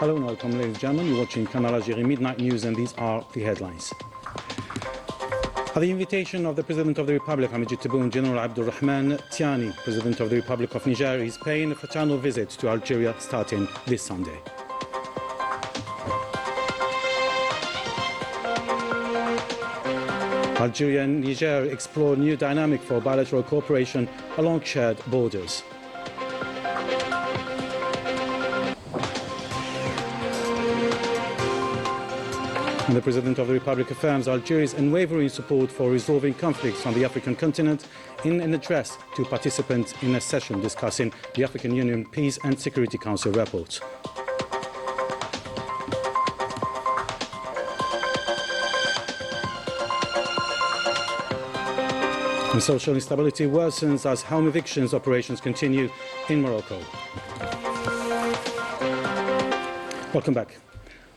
Hello and welcome, ladies and gentlemen. You're watching Canal Algérie Midnight News, and these are the headlines. At the invitation of the President of the Republic, Hamidji Tebboune, General Abdulrahman Tiani, President of the Republic of Niger, is paying a fraternal visit to Algeria starting this Sunday. Algeria and Niger explore new dynamic for bilateral cooperation along shared borders. And the President of the Republic affirms Algeria's unwavering support for resolving conflicts on the African continent in an address to participants in a session discussing the African Union Peace and Security Council report. And social instability worsens as home evictions operations continue in Morocco. Welcome back.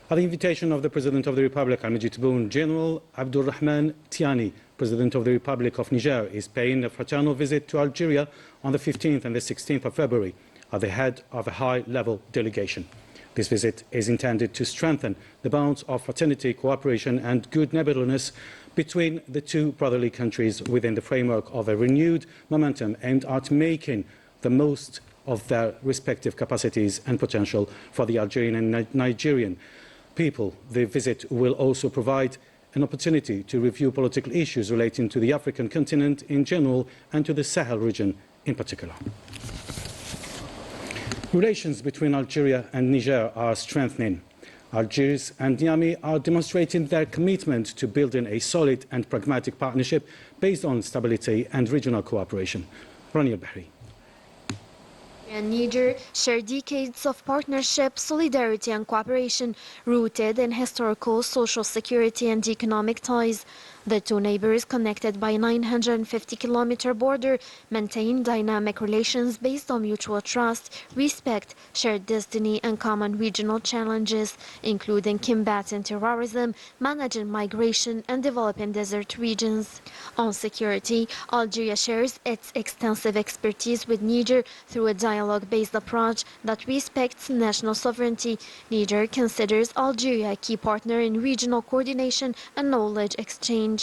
At the invitation of the President of the Republic, Hamidji Tebboune, General Abdulrahman Tiani, President of the Republic of Niger, is paying a fraternal visit to Algeria on the 15th and the 16th of February at the head of a high-level delegation. This visit is intended to strengthen the bonds of fraternity, cooperation and good neighbourliness between the two brotherly countries within the framework of a renewed momentum aimed at making the most of their respective capacities and potential for the Algerian and Nigerian people. The visit will also provide an opportunity to review political issues relating to the African continent in general and to the Sahel region in particular. Relations between Algeria and Niger are strengthening. Algiers and Niamey are demonstrating their commitment to building a solid and pragmatic partnership based on stability and regional cooperation. Rani Al-Bahri. And Niger share decades of partnership, solidarity and cooperation rooted in historical, social security and economic ties. The two neighbors, connected by a 950-kilometer border, maintain dynamic relations based on mutual trust, respect, shared destiny and common regional challenges, including combating terrorism, managing migration and developing desert regions. On security, Algeria shares its extensive expertise with Niger through a dialogue-based approach that respects national sovereignty. Niger considers Algeria a key partner in regional coordination and knowledge exchange.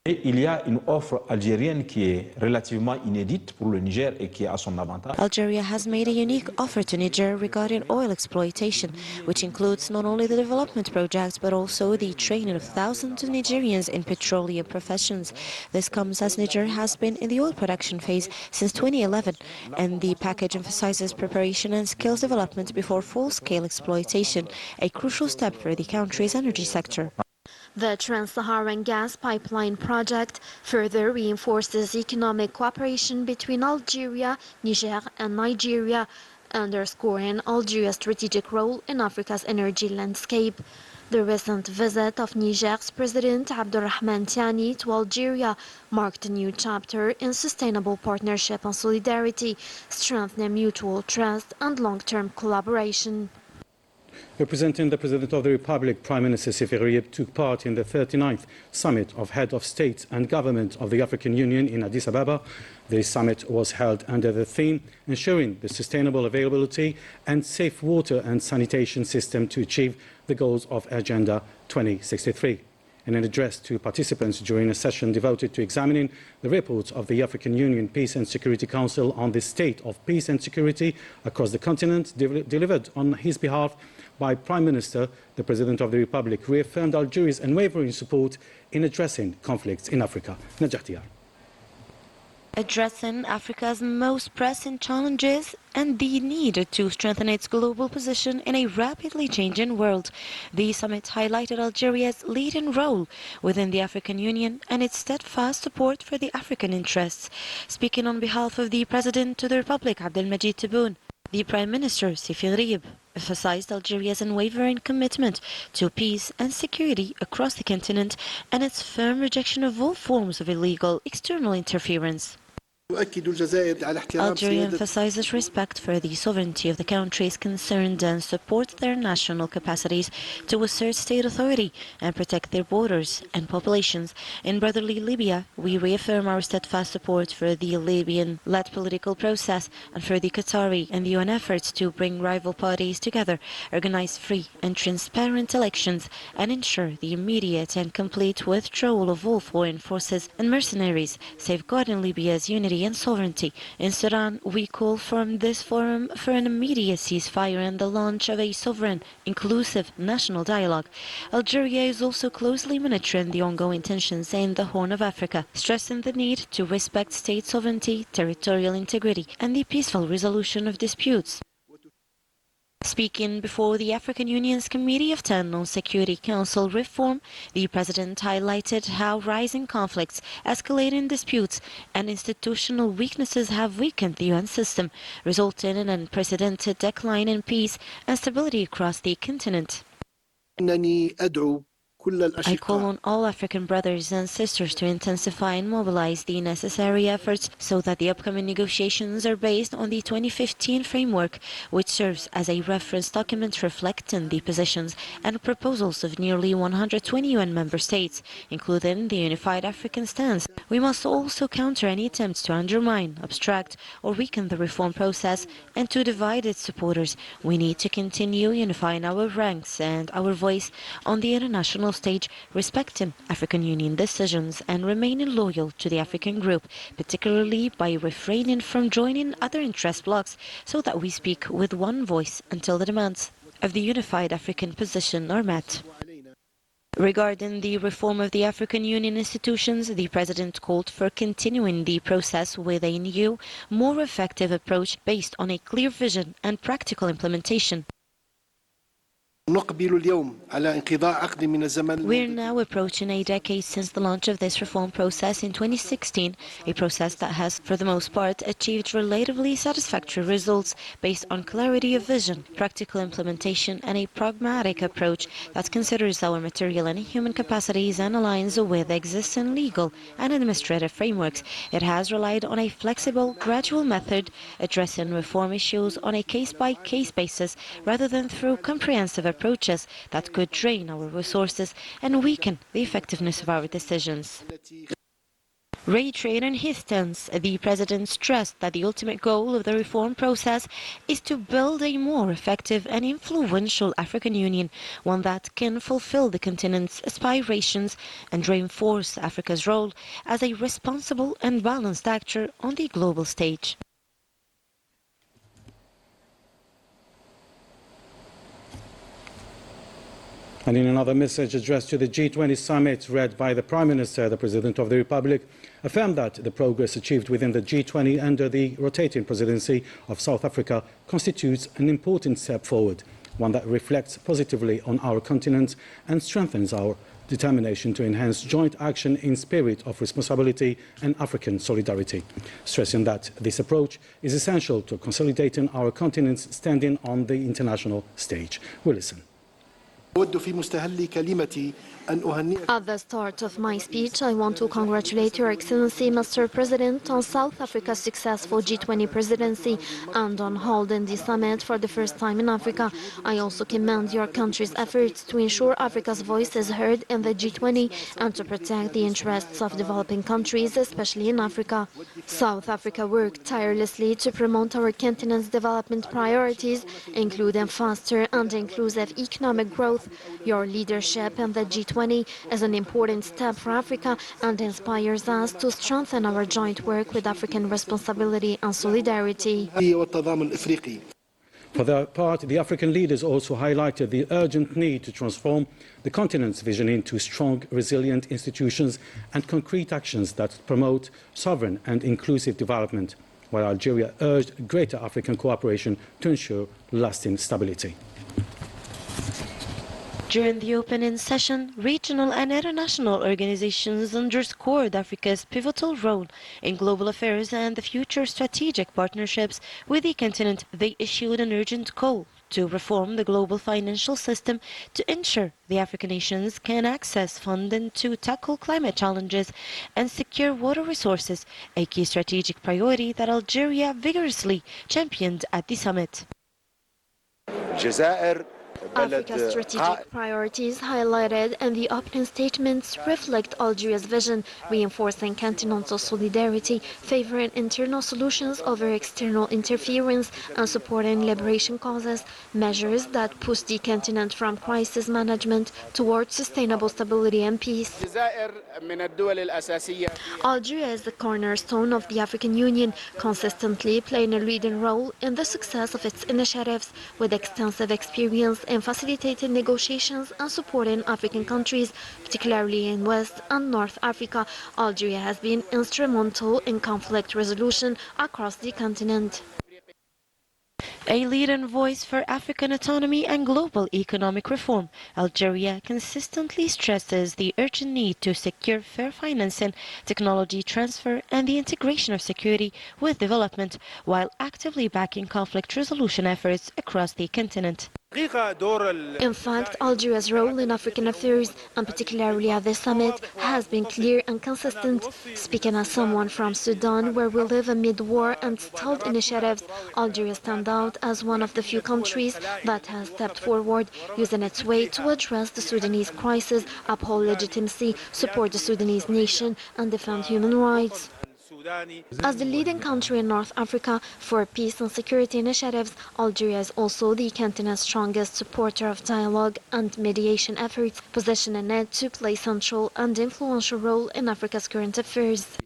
Et il y a une offre algérienne qui est relativement inédite pour le Niger et qui est à son avantage. Algeria has made a unique offer to Niger regarding oil exploitation, which includes not only the development projects but also the training of thousands of Nigerians in petroleum professions. This comes as Niger has been in the oil production phase since 2011, and the package emphasizes preparation and skills development before full-scale exploitation, a crucial step for the country's energy sector. The Trans-Saharan Gas Pipeline project further reinforces economic cooperation between Algeria, Niger and Nigeria, underscoring Algeria's strategic role in Africa's energy landscape. The recent visit of Niger's President Abdulrahman Tiani to Algeria marked a new chapter in sustainable partnership and solidarity, strengthening mutual trust and long-term collaboration. Representing the President of the Republic, Prime Minister Sefi Riyeb took part in the 39th Summit of Head of State and Government of the African Union in Addis Ababa. The summit was held under the theme ensuring the sustainable availability and safe water and sanitation system to achieve the goals of Agenda 2063. In an address to participants during a session devoted to examining the reports of the African Union Peace and Security Council on the state of peace and security across the continent, delivered on his behalf by Prime Minister, the President of the Republic reaffirmed Algeria's unwavering support in addressing conflicts in Africa. Najah. Addressing Africa's most pressing challenges and the need to strengthen its global position in a rapidly changing world. The summit highlighted Algeria's leading role within the African Union and its steadfast support for the African interests. Speaking on behalf of the President of the Republic, Abdelmajid Tebboune, the Prime Minister, Sefi Riyeb, emphasized Algeria's unwavering commitment to peace and security across the continent and its firm rejection of all forms of illegal external interference. Algeria emphasizes respect for the sovereignty of the countries concerned and supports their national capacities to assert state authority and protect their borders and populations. In brotherly Libya, we reaffirm our steadfast support for the Libyan-led political process and for the Qatari and the UN efforts to bring rival parties together, organize free and transparent elections, and ensure the immediate and complete withdrawal of all foreign forces and mercenaries, safeguarding Libya's unity and sovereignty. In Sudan, we call from this forum for an immediate ceasefire and the launch of a sovereign, inclusive national dialogue. Algeria is also closely monitoring the ongoing tensions in the Horn of Africa, stressing the need to respect state sovereignty, territorial integrity, and the peaceful resolution of disputes. Speaking before the African Union's Committee of 10 on Security Council reform, the President highlighted how rising conflicts, escalating disputes, and institutional weaknesses have weakened the UN system, resulting in an unprecedented decline in peace and stability across the continent. I call on all African brothers and sisters to intensify and mobilize the necessary efforts so that the upcoming negotiations are based on the 2015 framework, which serves as a reference document reflecting the positions and proposals of nearly 120 UN member states, including the unified African stance. We must also counter any attempts to undermine, obstruct, or weaken the reform process and to divide its supporters. We need to continue unifying our ranks and our voice on the international stage, respecting African Union decisions and remaining loyal to the African group, particularly by refraining from joining other interest blocs so that we speak with one voice until the demands of the unified African position are met. Regarding the reform of the African Union institutions, the President called for continuing the process with a new, more effective approach based on a clear vision and practical implementation. We're now approaching a decade since the launch of this reform process in 2016, a process that has, for the most part, achieved relatively satisfactory results based on clarity of vision, practical implementation, and a pragmatic approach that considers our material and human capacities and aligns with existing legal and administrative frameworks. It has relied on a flexible, gradual method, addressing reform issues on a case-by-case basis rather than through comprehensive approaches that could drain our resources and weaken the effectiveness of our decisions. Reiterating his stance, the President stressed that the ultimate goal of the reform process is to build a more effective and influential African Union, one that can fulfill the continent's aspirations and reinforce Africa's role as a responsible and balanced actor on the global stage. And in another message addressed to the G20 summit read by the Prime Minister, the President of the Republic affirmed that the progress achieved within the G20 under the rotating presidency of South Africa constitutes an important step forward, one that reflects positively on our continent and strengthens our determination to enhance joint action in spirit of responsibility and African solidarity, stressing that this approach is essential to consolidating our continent's standing on the international stage. We'll listen. At the start of my speech, I want to congratulate Your Excellency, Mr. President, on South Africa's successful G20 presidency and on holding the summit for the first time in Africa. I also commend your country's efforts to ensure Africa's voice is heard in the G20 and to protect the interests of developing countries, especially in Africa. South Africa worked tirelessly to promote our continent's development priorities, including faster and inclusive economic growth. Your leadership in the G20 is an important step for Africa and inspires us to strengthen our joint work with African responsibility and solidarity. For their part, the African leaders also highlighted the urgent need to transform the continent's vision into strong, resilient institutions and concrete actions that promote sovereign and inclusive development, while Algeria urged greater African cooperation to ensure lasting stability. During the opening session, regional and international organizations underscored Africa's pivotal role in global affairs and the future strategic partnerships with the continent. They issued an urgent call to reform the global financial system to ensure the African nations can access funding to tackle climate challenges and secure water resources, a key strategic priority that Algeria vigorously championed at the summit. Africa's strategic priorities highlighted in the opening statements reflect Algeria's vision, reinforcing continental solidarity, favoring internal solutions over external interference, and supporting liberation causes, measures that push the continent from crisis management towards sustainable stability and peace. Algeria is the cornerstone of the African Union, consistently playing a leading role in the success of its initiatives, with extensive experience in facilitating negotiations and supporting African countries, particularly in West and North Africa. Algeria has been instrumental in conflict resolution across the continent. A leading voice for African autonomy and global economic reform, Algeria consistently stresses the urgent need to secure fair financing, technology transfer, and the integration of security with development, while actively backing conflict resolution efforts across the continent. In fact, Algeria's role in African affairs, and particularly at this summit, has been clear and consistent. Speaking as someone from Sudan, where we live amid war and stalled initiatives, Algeria stands out as one of the few countries that has stepped forward, using its weight to address the Sudanese crisis, uphold legitimacy, support the Sudanese nation, and defend human rights. As the leading country in North Africa for peace and security initiatives, Algeria is also the continent's strongest supporter of dialogue and mediation efforts, positioning it to play central and influential role in Africa's current affairs.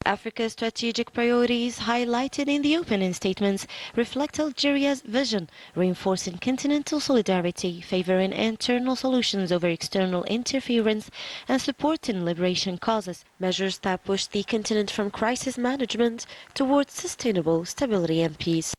Africa's strategic priorities, highlighted in the opening statements, reflect Algeria's vision, reinforcing continental solidarity, favoring internal solutions over external interference, and supporting liberation causes, measures that push the continent from crisis management towards sustainable stability and peace.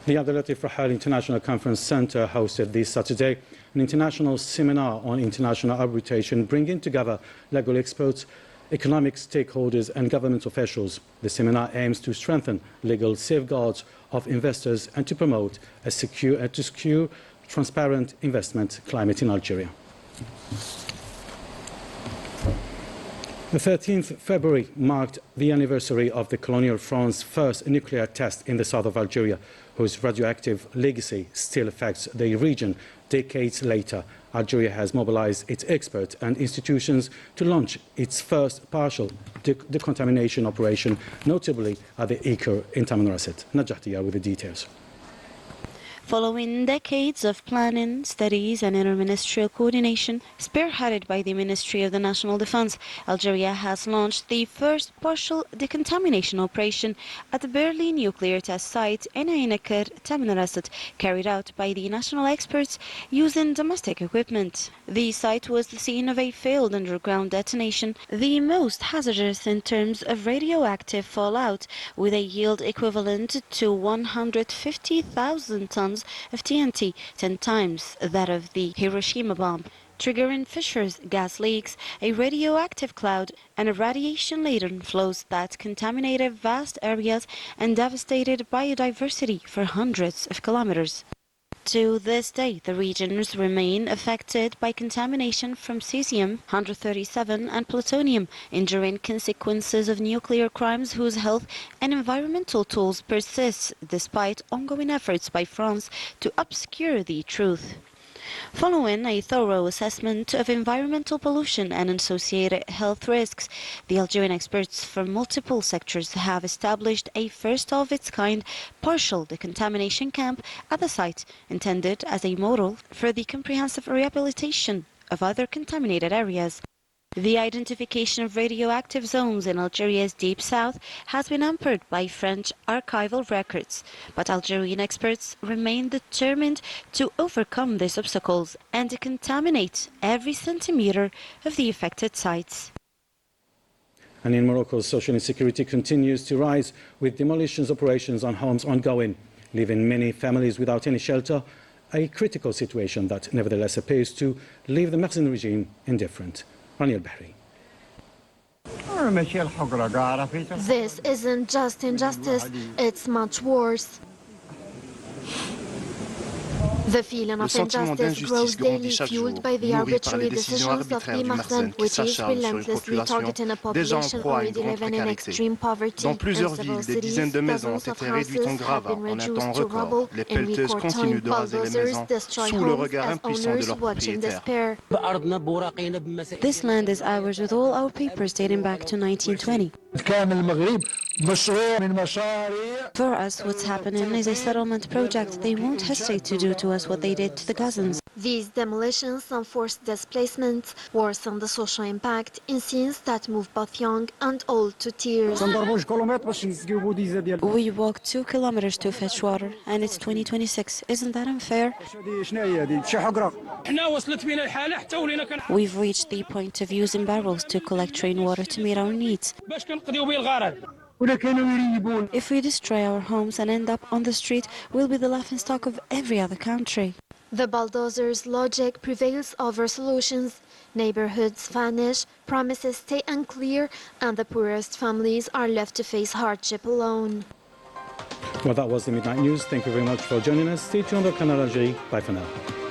The Abdel Latif Rahal International Conference Center hosted this Saturday an international seminar on international arbitration, bringing together legal experts, economic stakeholders and government officials. The seminar aims to strengthen legal safeguards of investors and to promote a secure transparent investment climate in Algeria. The 13th February marked the anniversary of the colonial France's first nuclear test in the south of Algeria, whose radioactive legacy still affects the region. Decades later, Algeria has mobilized its experts and institutions to launch its first partial decontamination operation, notably at the Eker in Tamanrasset. Najahtiya with the details. Following decades of planning, studies and interministerial coordination, spearheaded by the Ministry of the National Defense, Algeria has launched the first partial decontamination operation at the Berlin nuclear test site in Eker, Tamanrasset, carried out by the national experts using domestic equipment. The site was the scene of a failed underground detonation, the most hazardous in terms of radioactive fallout, with a yield equivalent to 150,000 tons of TNT, 10 times that of the Hiroshima bomb, triggering fissures, gas leaks, a radioactive cloud, and a radiation-laden flows that contaminated vast areas and devastated biodiversity for hundreds of kilometers. To this day, the regions remain affected by contamination from cesium-137 and plutonium, enduring consequences of nuclear crimes whose health and environmental tolls persist despite ongoing efforts by France to obscure the truth. Following a thorough assessment of environmental pollution and associated health risks, the Algerian experts from multiple sectors have established a first-of-its-kind partial decontamination camp at the site, intended as a model for the comprehensive rehabilitation of other contaminated areas. The identification of radioactive zones in Algeria's deep south has been hampered by French archival records, but Algerian experts remain determined to overcome these obstacles and decontaminate every centimetre of the affected sites. And in Morocco, social insecurity continues to rise, with demolitions operations on homes ongoing, leaving many families without any shelter, a critical situation that nevertheless appears to leave the Mersin regime indifferent. Rani al-Bahri. This isn't just injustice, it's much worse. The feeling Le of sentiment injustice grows d'injustice grandit daily, chaque fueled jour, by the nourri par arbitrary les décisions decisions of arbitraires the du Mahsen, Mahsen qui which is s'acharnent sur une relentlessly population targeting a déjà en population proie à une already grande living in précarité. extreme poverty. Dans plusieurs In several villes, des dizaines cities, de maisons ont dozens of été réduites en houses have gravats been en un reduced temps to record. rubble Les in pelleteuses record continuent time. de raser les Bulldozers maisons destroy sous le homes regard as impuissant de owners leurs watch in propriétaires. despair. This land is ours with all our papers dating back to 1920. For us, what's happening is a settlement project. They won't hesitate to do to us what they did to the cousins. These demolitions and forced displacements worsen the social impact in scenes that move both young and old to tears. We walked 2 kilometers to fetch water, and it's 2026. Isn't that unfair? We've reached the point of using barrels to collect rainwater to meet our needs. If we destroy our homes and end up on the street, we'll be the laughingstock of every other country. The bulldozer's logic prevails over solutions. Neighborhoods vanish, promises stay unclear, and the poorest families are left to face hardship alone. Well, that was the Midnight News. Thank you very much for joining us. Stay tuned on Canal Algérie. Bye for now.